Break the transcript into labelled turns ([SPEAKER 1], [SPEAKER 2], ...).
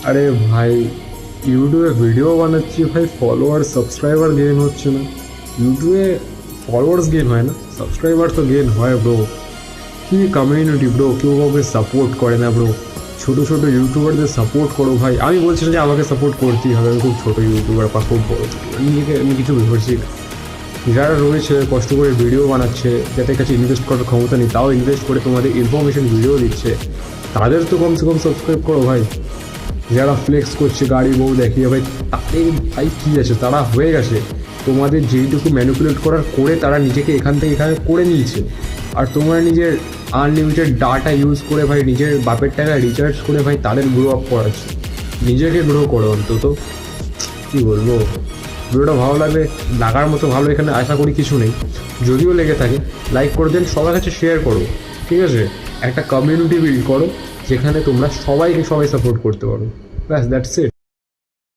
[SPEAKER 1] আরে ভাই, ইউটিউবে ভিডিও বানাচ্ছি ভাই, ফলোয়ার সাবস্ক্রাইবার গেইন হচ্ছে না। ইউটিউবে ফলোয়ার্স গেইন হয় না, সাবস্ক্রাইবার তো গেইন হয় ব্রো। কি কমিউনিটি ব্রো, কেউ কাউকে সাপোর্ট করে না ব্রো। ছোটো ছোটো ইউটিউবারদের সাপোর্ট করো ভাই। আমি বলছি না যে আমাকে সাপোর্ট করতেই হবে, আমি খুব ছোটো ইউটিউবার বা খুব বড়, নিজেকে আমি কিছু ভেবেছি না। যারা রয়েছে কষ্ট করে ভিডিও বানাচ্ছে, যাদের কাছে ইনভেস্ট করার ক্ষমতা নেই তাও ইনভেস্ট করে তোমাদের ইনফরমেশন ভিডিও দিচ্ছে, তাদের তো কমসে কম সাবস্ক্রাইব করো ভাই। যারা ফ্লেক্স করছে গাড়ি বউ দেখিয়ে ভাই, তাদের ভাই কী আছে, তারা হয়ে গেছে। তোমাদের যেইটুকু ম্যানিপুলেট করার করে তারা নিজেকে এখান থেকে এখানে করে নিয়েছে, আর তোমরা নিজের আনলিমিটেড ডাটা ইউজ করে ভাই, নিজের বাপের টাকা রিচার্জ করে ভাই তাদের গ্রো আপ করাচ্ছে। নিজেকে গ্রো করো অন্তত। কী বলবো, ভিডিওটা ভালো লাগবে, লাগার মতো ভালো এখানে আশা করি কিছু নেই। যদিও লেগে থাকে লাইক করে দেন, সবার কাছে শেয়ার করো, ঠিক আছে? একটা কমিউনিটি বিল্ড করো যেখানে তোমরা সবাইকে সবাই সাপোর্ট করতে পারো। ব্যাস, দ্যাটস ইট।